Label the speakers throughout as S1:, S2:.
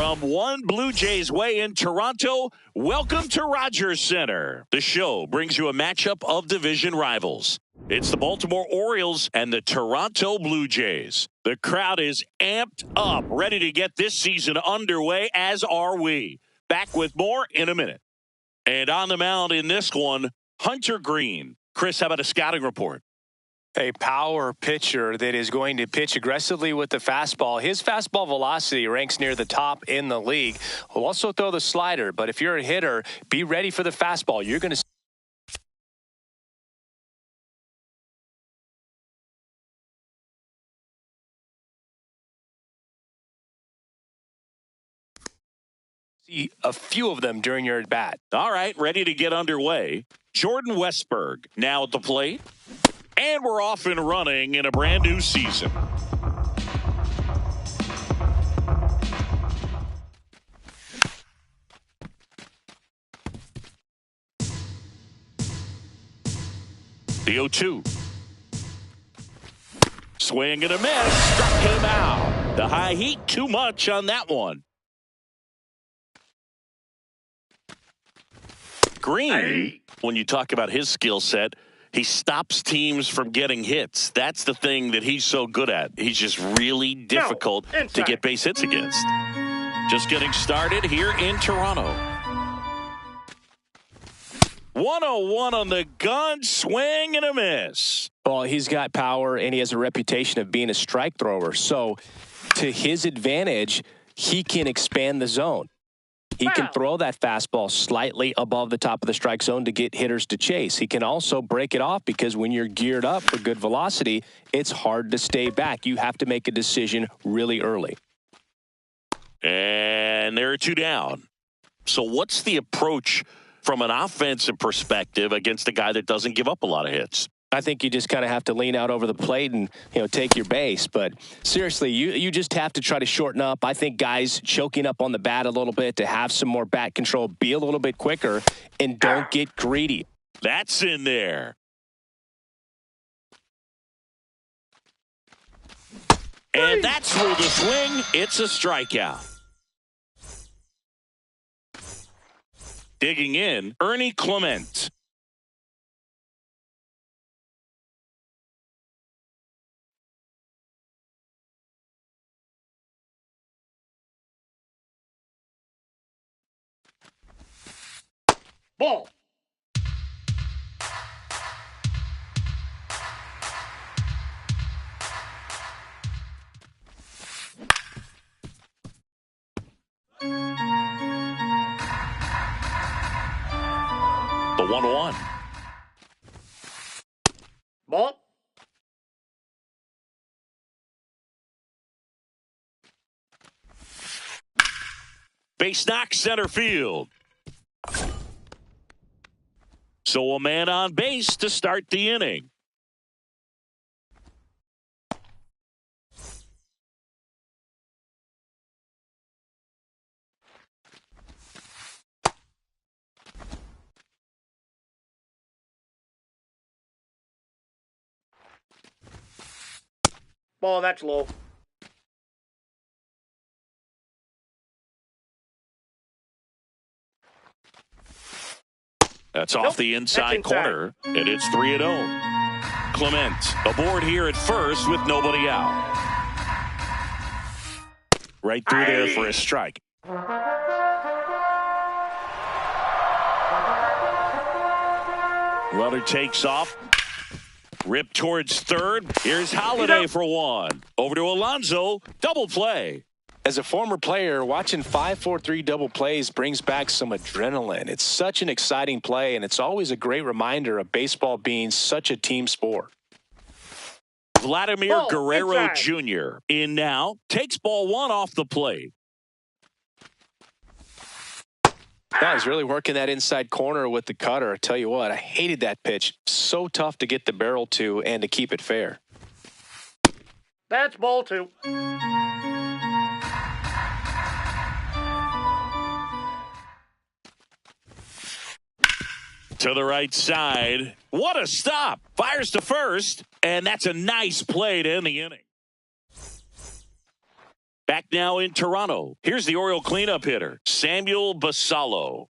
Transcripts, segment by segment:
S1: From One Blue Jays Way in Toronto, welcome to Rogers Center. The show brings you a matchup of division rivals. It's the Baltimore Orioles and the Toronto Blue Jays. The crowd is amped up, ready to get this season underway, as are we. Back with more in a minute. And on the mound in this one, Hunter Greene. Chris, how about a scouting report?
S2: A power pitcher that is going to pitch aggressively with the fastball. His fastball velocity ranks near the top in the league. He'll also throw the slider, but if you're a hitter, be ready for the fastball. You're going to see a few of them during your at-bat.
S1: All right, ready to get underway. Jordan Westburg now at the plate. And we're off and running in a brand new season. The 0-2. Swing and a miss. Struck him out. The high heat, too much on that one. Greene, when you talk about his skill set, he stops teams from getting hits. That's the thing that he's so good at. He's just really difficult to get base hits against. Just getting started here in Toronto. 101 on the gun, swing and a miss.
S2: Well, he's got power and he has a reputation of being a strike thrower. So to his advantage, he can expand the zone. He can throw that fastball slightly above the top of the strike zone to get hitters to chase. He can also break it off because when you're geared up for good velocity, it's hard to stay back. You have to make a decision really early.
S1: And there are two down. So what's the approach from an offensive perspective against a guy that doesn't give up a lot of hits?
S2: I think you just kind of have to lean out over the plate and, take your base. But seriously, you just have to try to shorten up. I think guys choking up on the bat a little bit to have some more bat control, be a little bit quicker, and don't get greedy.
S1: That's in there. And that's through the swing. It's a strikeout. Digging in, Ernie Clement. Ball. The 1-1. Ball. Base knock, center field. So a man on base to start the inning.
S3: Ball, that's low.
S1: That's off the inside corner, and it's 3-0. Clement aboard here at first with nobody out. Right through there for a strike. Runner takes off. Rip towards third. Here's Holiday for one. Over to Alonso. Double play.
S2: As a former player, watching 5-4-3 double plays brings back some adrenaline. It's such an exciting play, and it's always a great reminder of baseball being such a team sport.
S1: Vladimir Guerrero Jr. in now. Takes ball one off the plate.
S2: Yeah, he's really working that inside corner with the cutter. I tell you what, I hated that pitch. So tough to get the barrel to and to keep it fair.
S3: That's ball two.
S1: To the right side. What a stop. Fires to first. And that's a nice play to end the inning. Back now in Toronto. Here's the Oriole cleanup hitter, Samuel Basallo.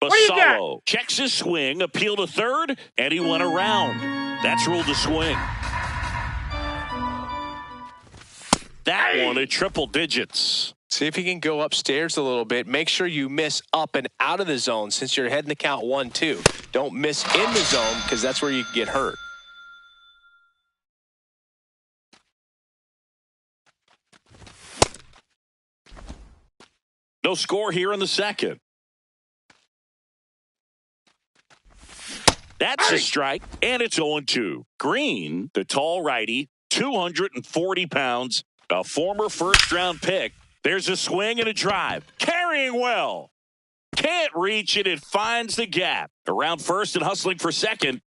S1: Basallo checks his swing, appeal to third, and he went around. That's ruled a swing. That one at triple digits.
S2: See if you can go upstairs a little bit. Make sure you miss up and out of the zone since you're heading to count 1-2. Don't miss in the zone because that's where you get hurt.
S1: No score here in the second. That's a strike, and it's 0-2. Green, the tall righty, 240 pounds, a former first-round pick. There's a swing and a drive. Carrying well. Can't reach it. It finds the gap. Around first and hustling for second.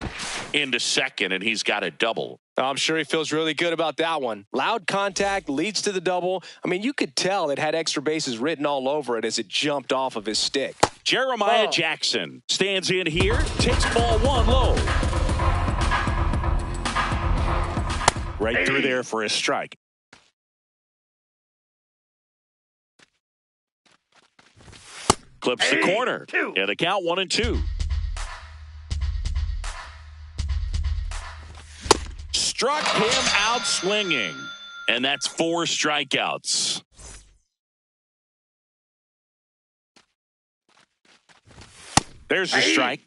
S1: Into second, and he's got a double.
S2: I'm sure he feels really good about that one. Loud contact leads to the double. I mean, you could tell it had extra bases written all over it as it jumped off of his stick.
S1: Jeremiah Jackson stands in here, takes ball one low. Right through there for a strike. Clips the corner. And the count 1-2. Struck him out swinging. And that's 4 strikeouts. There's the strike.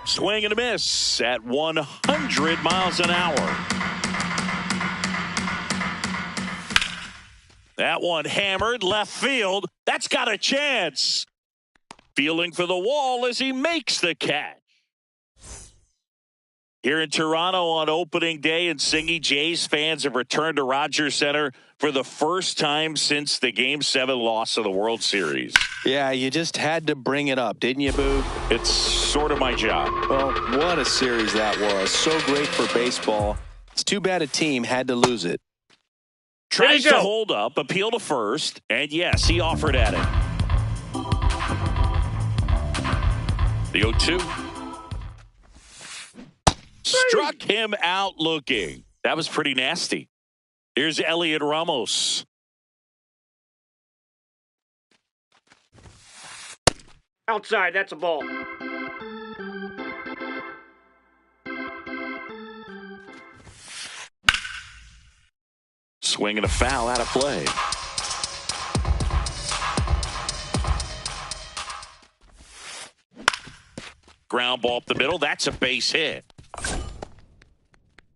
S1: Swing and a miss at 100 miles an hour. That one hammered left field. That's got a chance. Feeling for the wall as he makes the catch. Here in Toronto on opening day, and Singy, Jays fans have returned to Rogers Center for the first time since the Game 7 loss of the World Series.
S4: Yeah, you just had to bring it up, didn't you, Boog?
S1: It's sort of my job.
S4: Well, what a series that was. So great for baseball. It's too bad a team had to lose it.
S1: Tries to hold up, appeal to first, and yes, he offered at it. The 0-2. Struck him out looking. That was pretty nasty. Here's Elliot Ramos.
S3: Outside, that's a ball.
S1: Swing and a foul out of play. Ground ball up the middle. That's a base hit.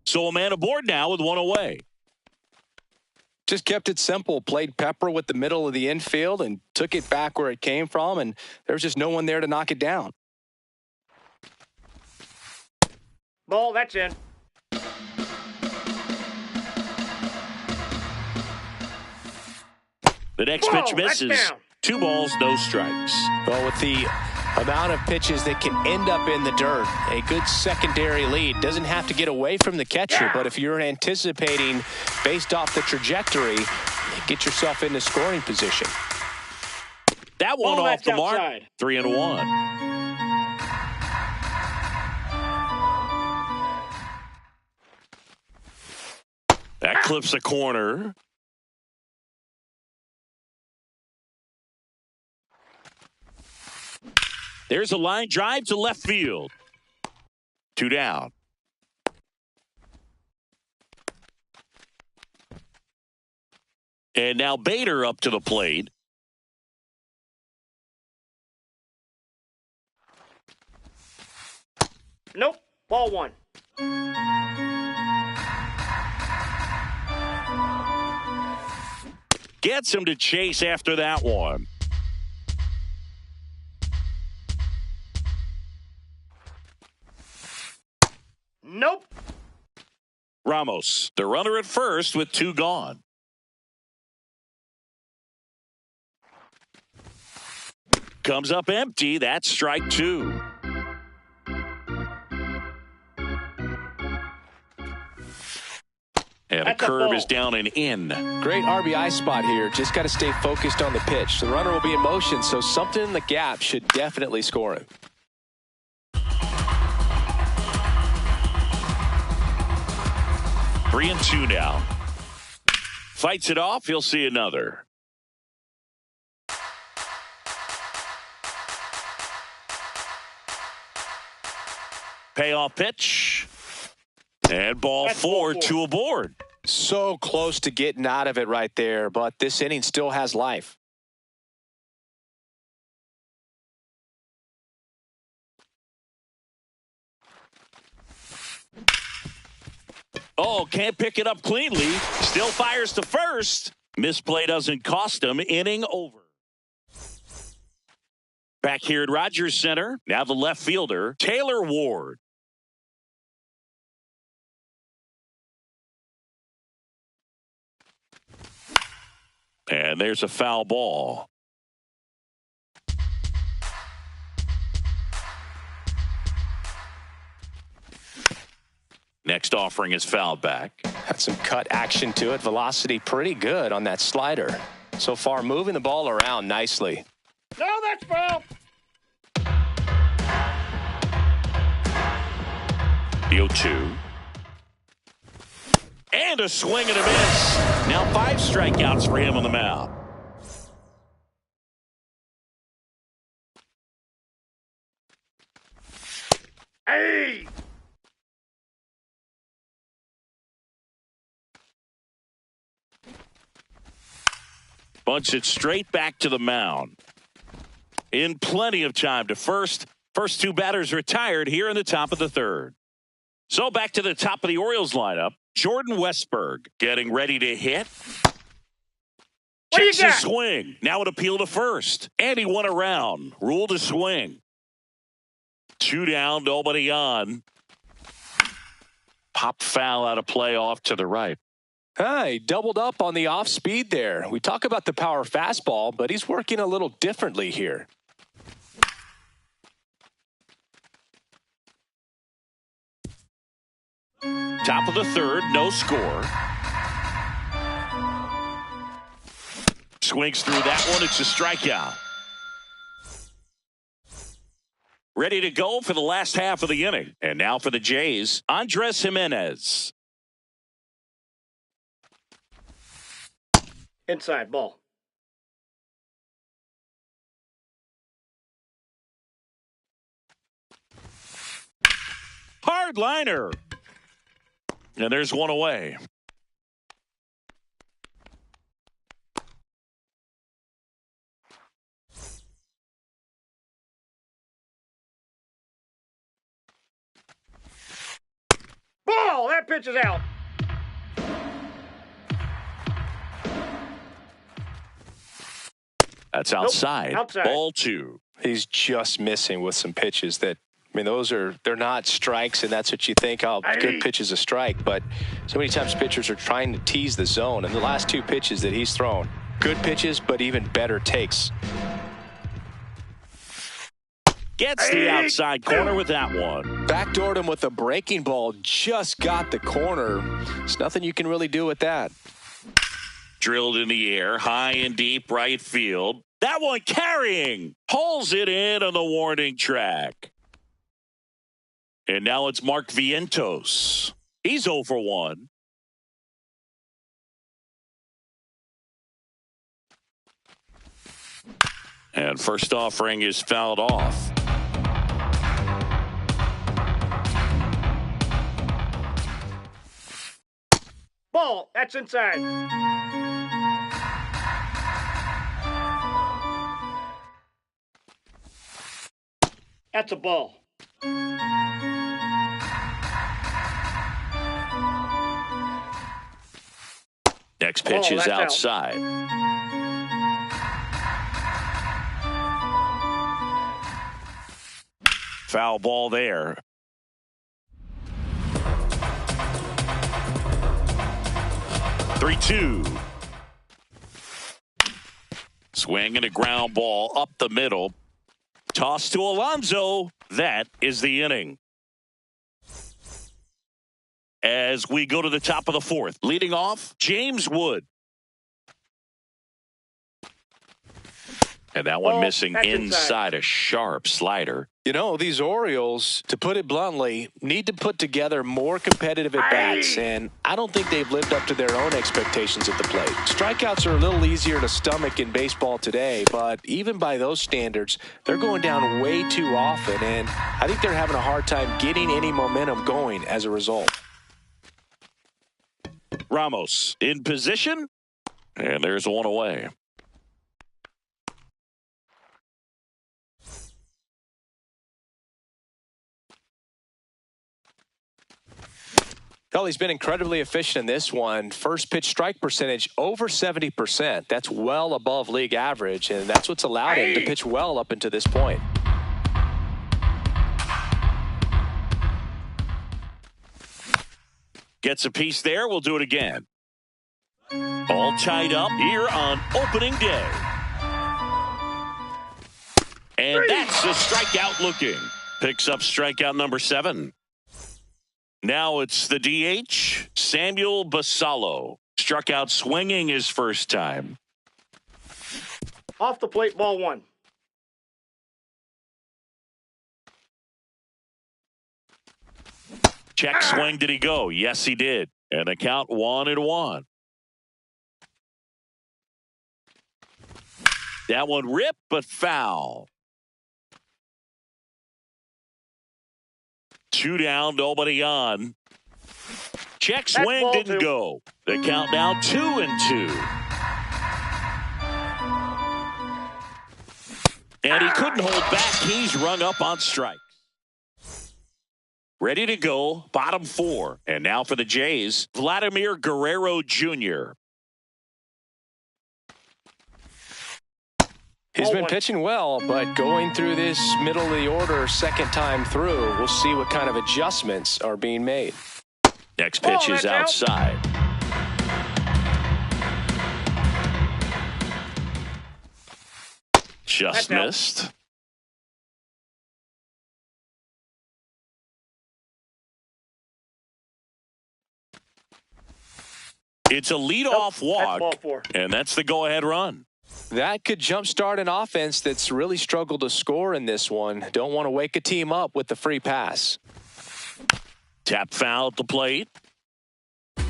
S1: So a man aboard now with one away.
S4: Just kept it simple. Played pepper with the middle of the infield and took it back where it came from, and there was just no one there to knock it down.
S3: Ball, that's in.
S1: The next pitch misses. 2 balls, no strikes.
S2: Well, with the amount of pitches that can end up in the dirt, a good secondary lead doesn't have to get away from the catcher, but if you're anticipating based off the trajectory, get yourself into scoring position.
S1: That one off the mark. 3-1. That clips the corner. There's a line drive to left field. 2 down. And now Bader up to the plate.
S3: Nope. Ball 1.
S1: Gets him to chase after that one.
S3: Nope.
S1: Ramos, the runner at first with 2 gone. Comes up empty. That's strike 2. And
S3: That's
S1: a
S3: a
S1: curve
S3: ball.
S1: is down and in.
S2: Great RBI spot here. Just got to stay focused on the pitch. The runner will be in motion, so something in the gap should definitely score him.
S1: 3-2 now. Fights it off. He'll see another. Payoff pitch. And ball
S3: That's
S1: four,
S3: ball four.
S1: 2 aboard.
S2: So close to getting out of it right there, but this inning still has life.
S1: Oh, can't pick it up cleanly. Still fires to first. Misplay doesn't cost him. Inning over. Back here at Rogers Center, now the left fielder, Taylor Ward. And there's a foul ball. Next offering is fouled back.
S2: Had some cut action to it. Velocity pretty good on that slider. So far, moving the ball around nicely.
S3: No, that's foul.
S1: The 0-2. And a swing and a miss. Now 5 strikeouts for him on the mound.
S3: Hey!
S1: Bunts it straight back to the mound. In plenty of time to first. First 2 batters retired here in the top of the 3rd. So back to the top of the Orioles lineup. Jordan Westburg getting ready to hit.
S3: What do you
S1: Checks his
S3: got?
S1: swing. Now an appeal to first. And he won around. Ruled a swing. 2 down, nobody on. Pop foul out of play off to the right.
S2: He doubled up on the off speed there. We talk about the power fastball, but he's working a little differently here.
S1: Top of the 3rd, no score. Swings through that one. It's a strikeout. Ready to go for the last half of the inning. And now for the Jays, Andres Jimenez.
S3: Inside ball.
S1: Hard liner. And there's one away.
S3: Ball! That pitch is out.
S1: That's outside.
S3: outside.
S1: Ball 2.
S2: He's just missing with some pitches that, I mean, they're not strikes, and that's what you think, oh, good pitch is a strike. But so many times pitchers are trying to tease the zone, and the last 2 pitches that he's thrown, good pitches, but even better takes.
S1: Gets the outside corner with that one.
S2: Backdoored him with a breaking ball, just got the corner. There's nothing you can really do with that.
S1: Drilled in the air, high and deep right field. That one carrying. Pulls it in on the warning track. And now it's Mark Vientos. He's 0 for 1. And first offering is fouled off.
S3: Ball! That's inside. That's a ball.
S1: Next pitch is
S3: that's out.
S1: outside. Foul ball there. Three-two. Swing and a ground ball up the middle. Toss to Alonso. That is the inning. as we go to the top of the fourth. Leading off, James Wood. And that one missing inside a sharp slider.
S4: You know, these Orioles, to put it bluntly, need to put together more competitive at-bats, and I don't think they've lived up to their own expectations at the plate. Strikeouts are a little easier to stomach in baseball today, but even by those standards, they're going down way too often, and I think they're having a hard time getting any momentum going as a result.
S1: Ramos in position, and there's one away.
S2: Well, he's been incredibly efficient in this one. First pitch strike percentage over 70%. That's well above league average, and that's what's allowed him to pitch well up until this point.
S1: Gets a piece there. We'll do it again. All tied up here on opening day. And that's a strikeout looking. Picks up strikeout number 7. Now it's the DH, Samuel Basallo. Struck out swinging his first time.
S3: Off the plate, ball 1.
S1: Check swing, did he go? Yes, he did. And the count 1-1. That one ripped, but foul. 2 down, nobody on. Check swing didn't go. The count now 2-2. And he couldn't hold back. He's rung up on strike. Ready to go, bottom 4. And now for the Jays, Vladimir Guerrero Jr.
S2: He's been pitching well, but going through this middle of the order second time through, we'll see what kind of adjustments are being made.
S1: Next pitch is outside. Just missed. It's a leadoff walk, and that's the go-ahead run.
S2: That could jumpstart an offense that's really struggled to score in this one. Don't want to wake a team up with the free pass.
S1: Tap foul at the plate. The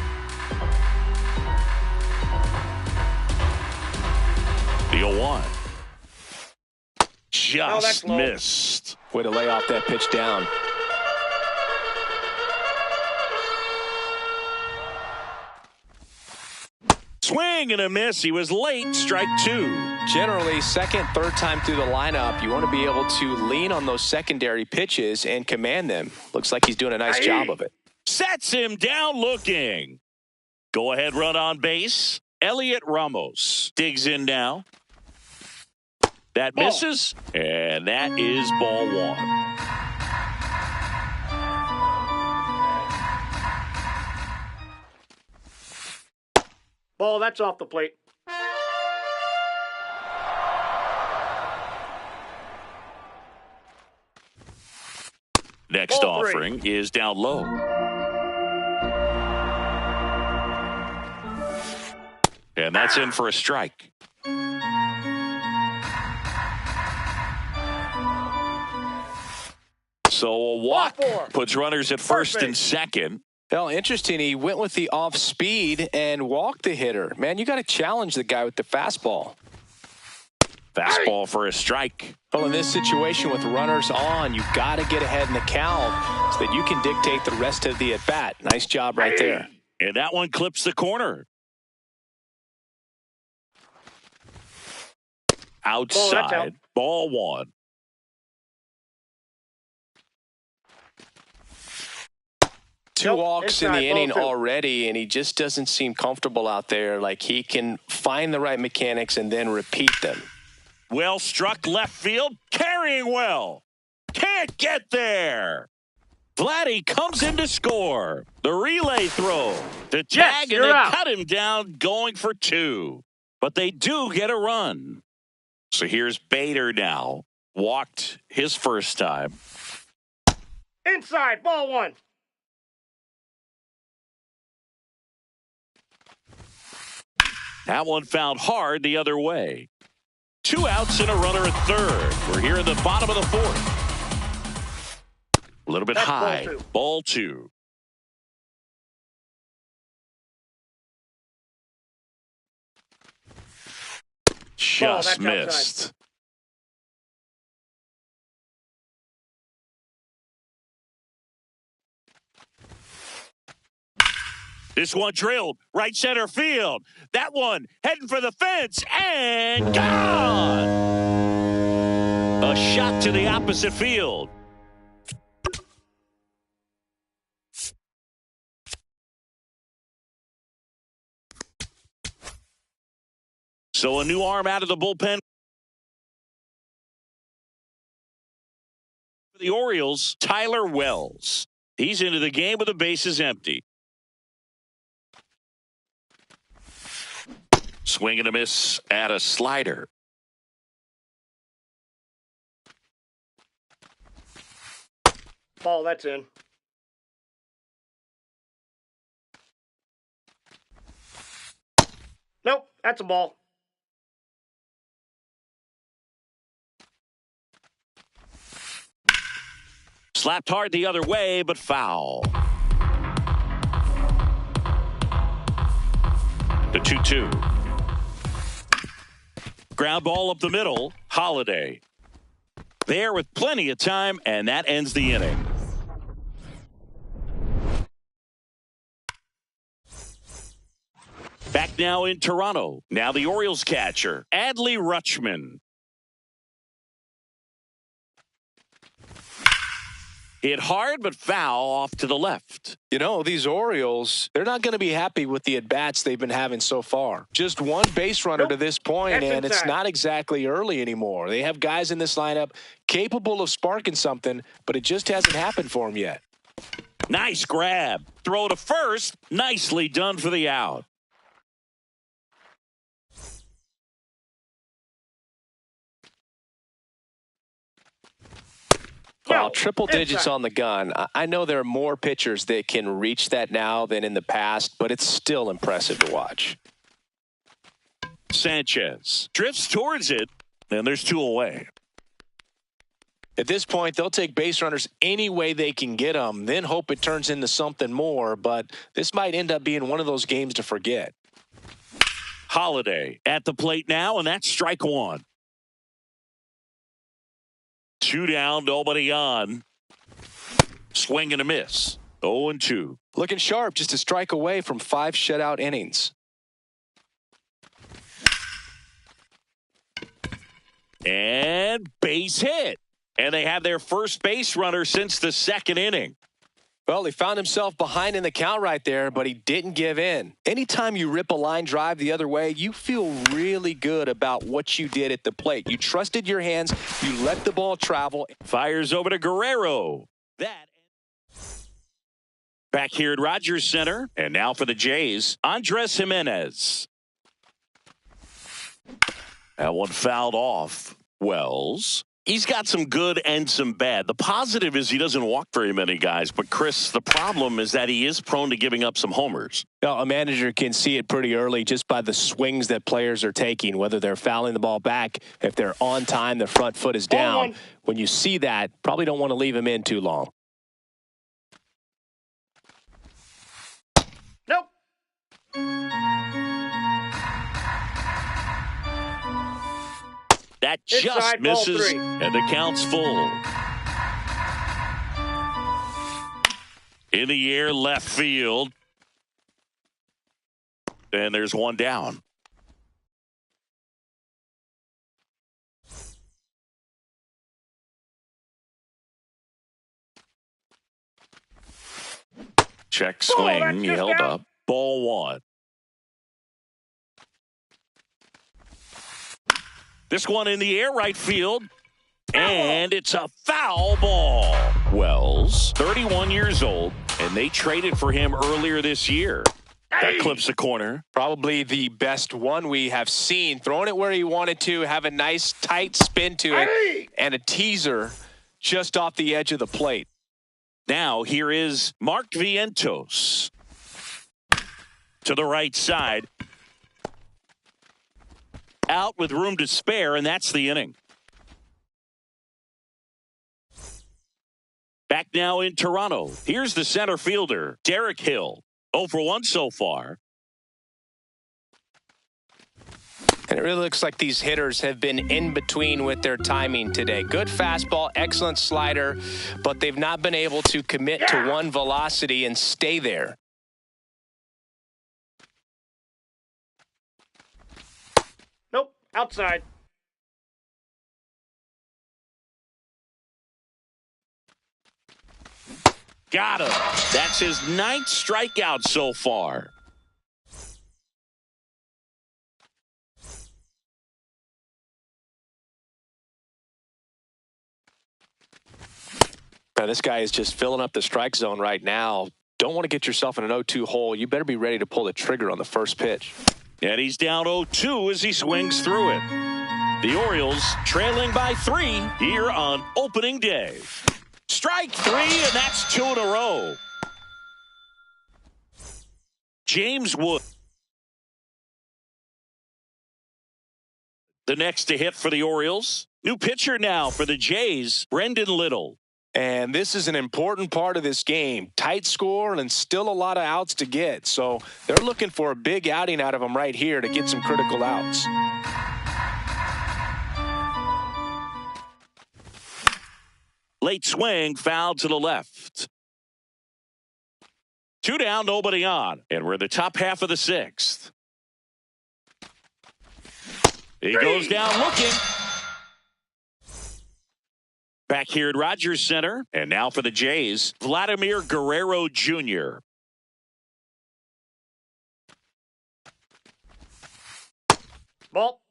S1: 0-1. Just missed.
S2: Way to lay off that pitch down.
S1: Swing and a miss. He was late. Strike 2.
S2: Generally, second, third time through the lineup, you want to be able to lean on those secondary pitches and command them. Looks like he's doing a nice job of it.
S1: Sets him down looking. Go ahead run on base. Elliot Ramos digs in now. That misses, and that is ball 1.
S3: Ball, that's off the plate.
S1: Next offering is down low. And that's in for a strike. So a walk puts runners at first and second.
S2: Well, interesting. He went with the off speed and walked the hitter. Man, you got to challenge the guy with the fastball.
S1: Fastball for a strike.
S2: Well, in this situation with runners on, you've got to get ahead in the count so that you can dictate the rest of the at-bat. Nice job right there.
S1: And that one clips the corner. Outside, ball 1.
S2: Two walks in the inning already, and he just doesn't seem comfortable out there. Like he can find the right mechanics and then repeat them.
S1: Well struck left field, carrying well. Can't get there. Vladdy comes in to score. The relay throw. The tag, and they cut him down going for 2. But they do get a run. So here's Bader now. Walked his first time.
S3: Inside, ball 1.
S1: That one found hard the other way. 2 outs and a runner at third. We're here in the bottom of the fourth. A little bit high. Ball two. Just missed.
S3: Outside.
S1: This one drilled right center field. That one heading for the fence and gone. A shot to the opposite field. So a new arm out of the bullpen for the Orioles, Tyler Wells. He's into the game with the bases empty. Swing and a miss at a slider.
S3: Ball, that's in. Nope, that's a ball.
S1: Slapped hard the other way, but foul. The 2-2. Ground ball up the middle. Holiday. There with plenty of time, and that ends the inning. Back now in Toronto. Now the Orioles catcher, Adley Rutschman. Hit hard, but foul off to the left.
S4: You know, these Orioles, they're not going to be happy with the at-bats they've been having so far. Just one base runner to this point, and it's not exactly early anymore. They have guys in this lineup capable of sparking something, but it just hasn't happened for them yet.
S1: Nice grab. Throw to first. Nicely done for the out.
S2: Well, triple digits on the gun. I know there are more pitchers that can reach that now than in the past, but it's still impressive to watch.
S1: Sanchez drifts towards it, and there's 2 away.
S4: At this point, they'll take base runners any way they can get them, then hope it turns into something more, but this might end up being one of those games to forget.
S1: Holiday at the plate now, and that's strike 1. 2 down, nobody on. Swing and a miss. 0-2.
S4: Looking sharp, just a strike away from 5 shutout innings.
S1: And base hit. And they have their first base runner since the 2nd inning.
S4: Well, he found himself behind in the count right there, but he didn't give in. Anytime you rip a line drive the other way, you feel really good about what you did at the plate. You trusted your hands. You let the ball travel.
S1: Fires over to Guerrero. Back here at Rogers Center. And now for the Jays, Andres Gimenez. That one fouled off. Wells. He's got some good and some bad. The positive is he doesn't walk very many guys. But, Chris, the problem is that he is prone to giving up some homers.
S2: Well, a manager can see it pretty early just by the swings that players are taking, whether they're fouling the ball back, if they're on time, the front foot is down. When you see that, probably don't want to leave him in too long.
S3: Nope.
S1: That just
S3: Inside,
S1: misses,
S3: ball 3.
S1: and the count's full. In the air, left field. And there's 1 down. Check swing, he held up. Ball 1. This one in the air, right field, and it's a foul ball. Wells, 31 years old, and they traded for him earlier this year. That clips the corner.
S4: Probably the best one we have seen. Throwing it where he wanted to, have a nice tight spin to it, and a teaser just off the edge of the plate.
S1: Now here is Mark Vientos to the right side. out with room to spare, and that's the inning. Back now in Toronto. Here's the center fielder, Derek Hill. 0 for 1 so far.
S2: And it really looks like these hitters have been in between with their timing today. Good fastball, excellent slider, but they've not been able to commit to one velocity and stay there.
S3: Nope, outside.
S1: Got him. That's his 9th strikeout so far.
S4: Now, this guy is just filling up the strike zone right now. Don't want to get yourself in an 0-2 hole. You better be ready to pull the trigger on the first pitch.
S1: And he's down 0-2 as he swings through it. The Orioles trailing by 3 here on opening day. Strike 3, and that's 2 in a row. James Wood, the next to hit for the Orioles. New pitcher now for the Jays, Brendan Little.
S4: And this is an important part of this game. Tight score and still a lot of outs to get. So they're looking for a big outing out of them right here to get some critical outs.
S1: Late swing, foul to the left. 2 down, nobody on. And we're in the top half of the 6th. He goes down looking. Back here at Rogers Center. And now for the Jays, Vladimir Guerrero Jr.
S3: Ball.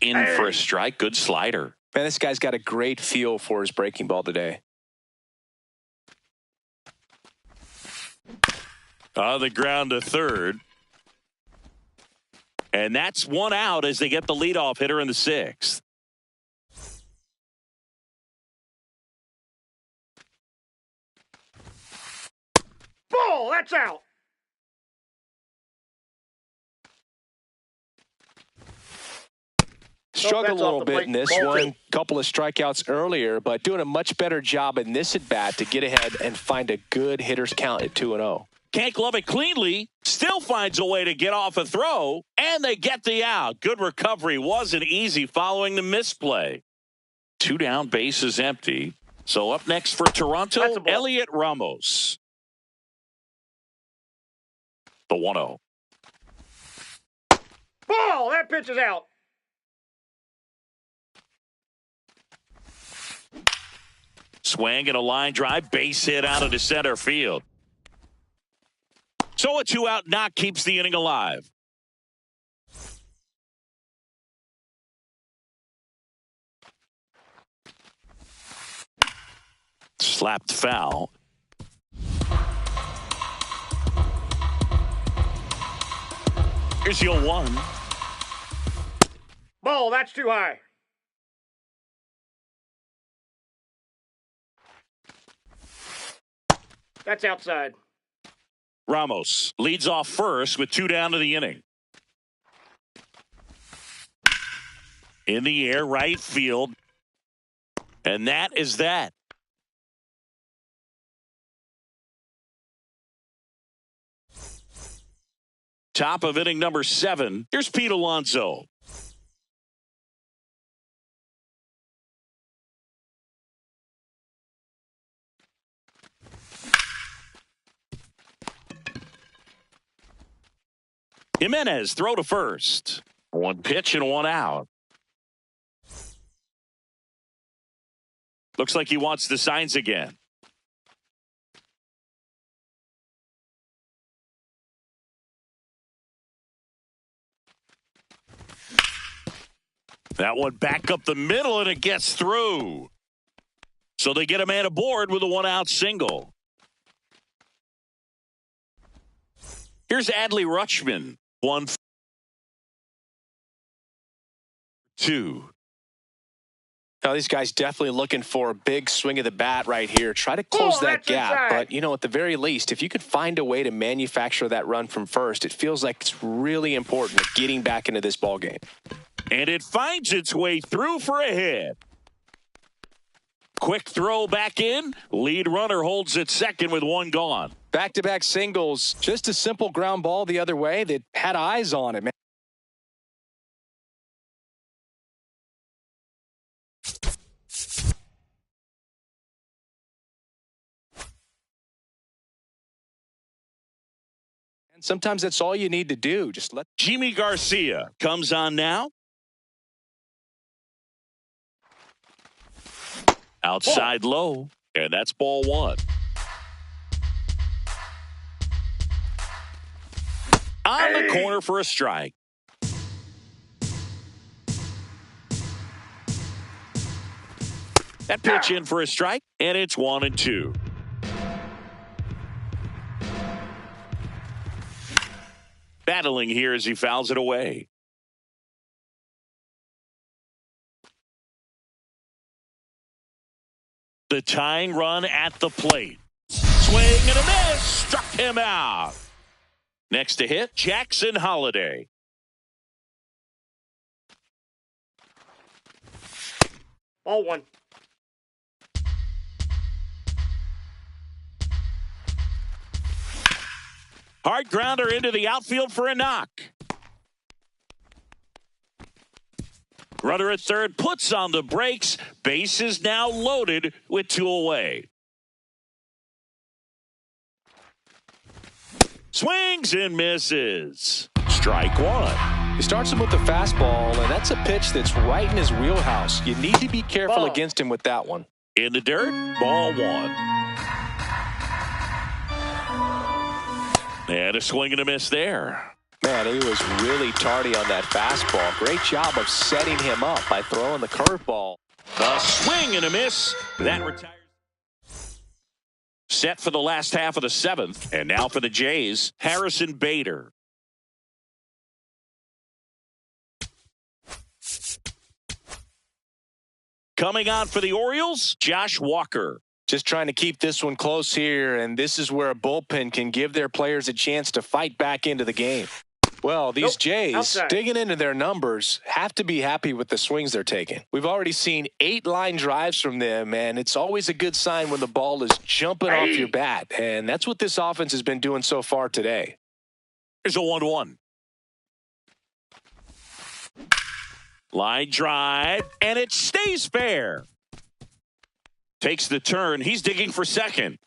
S1: In for a strike. Good slider.
S4: Man, this guy's got a great feel for his breaking ball today.
S1: On the ground to third. And that's 1 out as they get the leadoff hitter in the 6th.
S3: Ball, that's out.
S4: Struggled a little bit in this
S3: Ball
S4: one.
S3: two.
S4: Couple of strikeouts earlier, but doing a much better job in this at-bat to get ahead and find a good hitter's count at 2-0.
S1: Can't glove it cleanly. Still finds a way to get off a throw. And they get the out. Good recovery. Wasn't easy following the misplay. 2 down, base is empty. So up next for Toronto,
S3: That's a ball.
S1: Elliot Ramos. The 1-0.
S3: Ball, that pitch is out.
S1: Swing and a line drive. Base hit out into center field. So a 2-out knock keeps the inning alive. Slapped foul. Here's the 0-1.
S3: Ball, that's too high. That's outside.
S1: Ramos leads off first with 2 down to the inning. In the air, right field. And that is that. Top of inning number 7. Here's Pete Alonso. Jimenez, throw to first. 1 pitch and 1 out. Looks like he wants the signs again. That one back up the middle, and it gets through. So they get a man aboard with a 1-out single. Here's Adley Rutschman. 1-2.
S4: Now, these guys definitely looking for a big swing of the bat right here. Try to close
S3: Oh,
S4: that
S3: that's
S4: gap.
S3: inside.
S4: But, you know, at the very least, if you could find a way to manufacture that run from first, it feels like it's really important getting back into this ball game.
S1: And it finds its way through for a hit. Quick throw back in. Lead runner holds at second with one gone.
S4: Back-to-back singles. Just a simple ground ball the other way that had eyes on it, man. And sometimes that's all you need to do. Just let
S1: Jimmy Garcia comes on now. Outside low, and that's ball one. On the corner for a strike. That pitch in for a strike, and it's 1-2. Battling here as he fouls it away. The tying run at the plate. Swing and a miss. Struck him out. Next to hit, Jackson Holliday.
S3: Ball one.
S1: Hard grounder into the outfield for a knock. Runner at third puts on the brakes. Base is now loaded with two away. Swings and misses. Strike one.
S4: He starts him with the fastball, and that's a pitch that's right in his wheelhouse. You need to be careful
S3: Ball.
S4: against him with that one.
S1: In the dirt, ball one. And a swing and a miss there.
S4: Man, he was really tardy on that fastball. Great job of setting him up by throwing the curveball.
S1: A swing and a miss. That retires. Set for the last half of the seventh. And now for the Jays, Harrison Bader. Coming on for the Orioles, Josh Walker.
S4: Just trying to keep this one close here, and this is where a bullpen can give their players a chance to fight back into the game. Well, these Jays,
S3: outside.
S4: digging into their numbers, have to be happy with the swings they're taking. We've already seen 8 line drives from them, and it's always a good sign when the ball is jumping off your bat, and that's what this offense has been doing so far today.
S1: Here's a 1-1. Line drive, and it stays fair. Takes the turn. He's digging for second.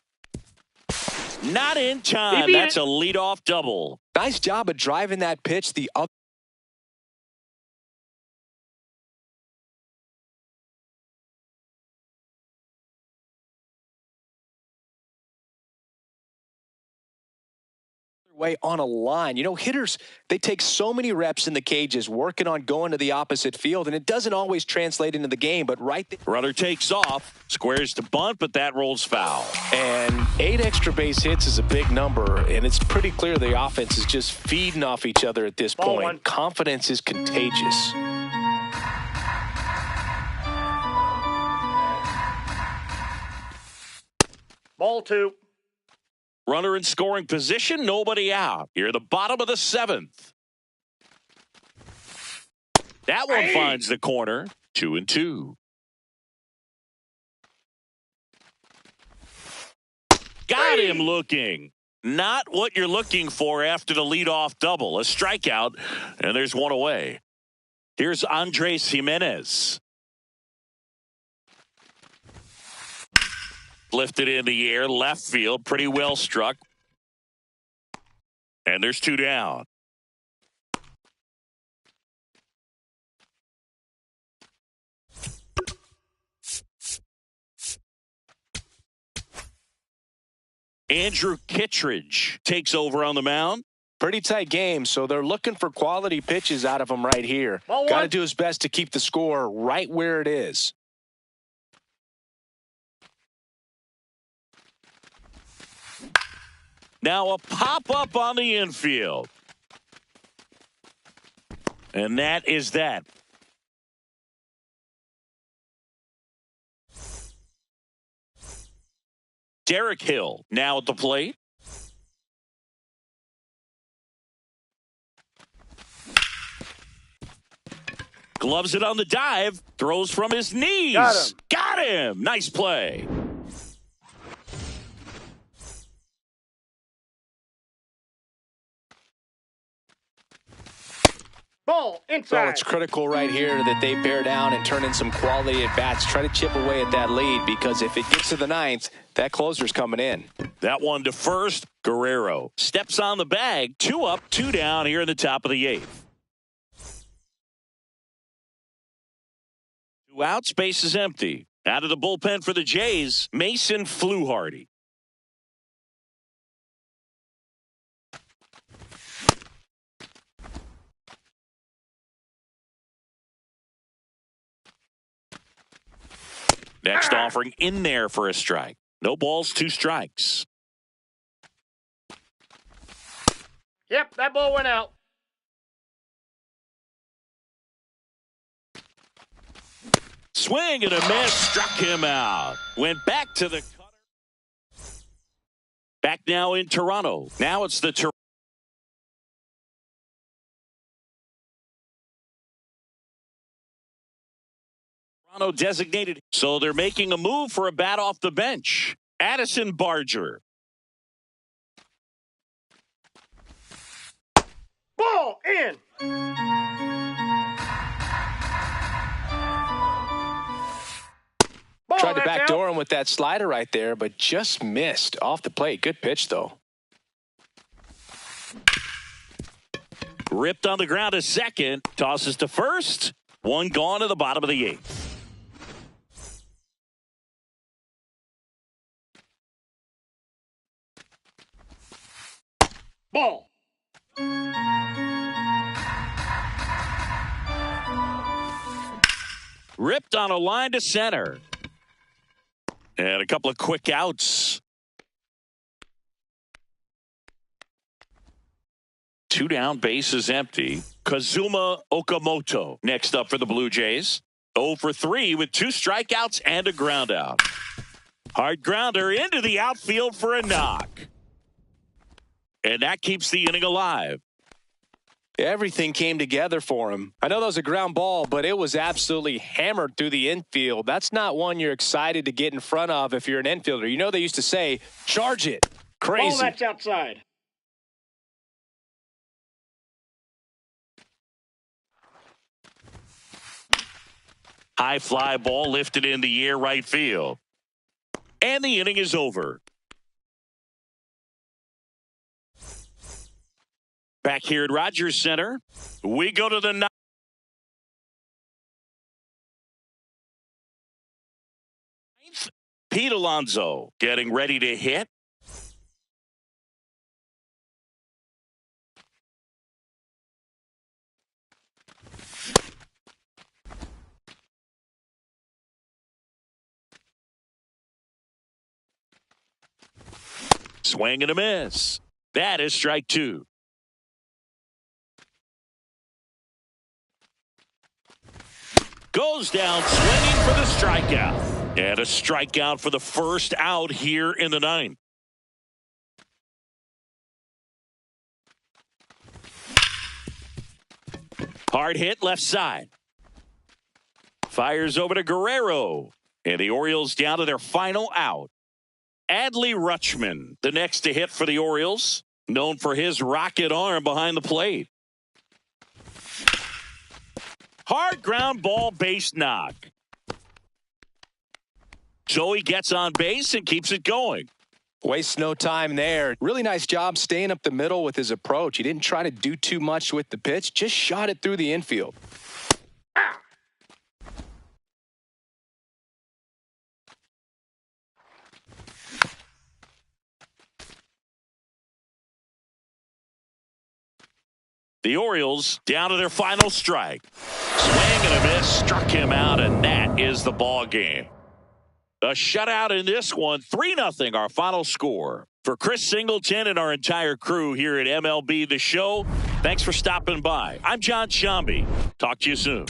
S1: Not in time. That's a leadoff double.
S4: Nice job of driving that pitch the other way on a line. You know, hitters, they take so many reps in the cages working on going to the opposite field, and it doesn't always translate into the game, but right there.
S1: Runner takes off, squares to bunt, but that rolls foul.
S4: And 8 extra base hits is a big number, and it's pretty clear the offense is just feeding off each other at this
S3: Ball
S4: point.
S3: one.
S4: Confidence is contagious.
S3: Ball two.
S1: Runner in scoring position, nobody out. Here at the bottom of the seventh. That one finds the corner. 2-2. Got him looking. Not what you're looking for after the leadoff double. A strikeout, and there's one away. Here's Andres Jimenez. Lifted in the air, left field, pretty well struck. And there's 2 down. Andrew Kittredge takes over on the mound.
S4: Pretty tight game, so they're looking for quality pitches out of him right here.
S3: Ball
S4: Got to
S3: one.
S4: do his best to keep the score right where it is.
S1: Now a pop-up on the infield. And that is that. Derek Hill now at the plate. Gloves it on the dive. Throws from his knees. Got him. Nice play.
S3: Ball
S2: So
S3: inside.
S2: it's critical right here that they bear down and turn in some quality at bats. Try to chip away at that lead, because if it gets to the ninth, that closer's coming in.
S1: That one to first. Guerrero steps on the bag. 2 up, 2 down here in the top of the 8th. 2 out, space is empty. Out of the bullpen for the Jays, Mason Fluharty. Next offering in there for a strike. No balls, 2 strikes.
S3: Yep, that ball went out.
S1: Swing and a miss, struck him out. Went back to the cutter. Back now in Toronto. Now it's the Toronto designated. So they're making a move for a bat off the bench. Addison Barger.
S3: Ball in. Ball,
S2: Tried to
S3: that's
S2: backdoor
S3: out.
S2: him with that slider right there, but just missed off the plate. Good pitch, though.
S1: Ripped on the ground to second. Tosses to first. 1 gone to the bottom of the 8th.
S3: Ball.
S1: Ripped on a line to center. And a couple of quick outs. 2 down, base is empty. Kazuma Okamoto next up for the Blue Jays. 0 for 3 with 2 strikeouts and a ground out. Hard grounder into the outfield for a knock. And that keeps the inning alive.
S2: Everything came together for him. I know that was a ground ball, but it was absolutely hammered through the infield. That's not one you're excited to get in front of if you're an infielder. You know they used to say, charge it. Crazy.
S3: Ball, that's outside.
S1: High fly ball lifted in the air right field. And the inning is over. Back here at Rogers Center, we go to the 9th. Pete Alonso getting ready to hit. Swing and a miss. That is strike 2. Goes down swinging for the strikeout. And a strikeout for the first out here in the 9th. Hard hit left side. Fires over to Guerrero. And the Orioles down to their final out. Adley Rutschman, the next to hit for the Orioles, known for his rocket arm behind the plate. Hard ground ball, base knock. Joey gets on base and keeps it going.
S2: Wastes no time there. Really nice job staying up the middle with his approach. He didn't try to do too much with the pitch, just shot it through the infield.
S1: The Orioles down to their final strike. Swing and a miss, struck him out, and that is the ball game. A shutout in this one, 3-0 our final score. For Chris Singleton and our entire crew here at MLB The Show, thanks for stopping by. I'm John Shambi. Talk to you soon.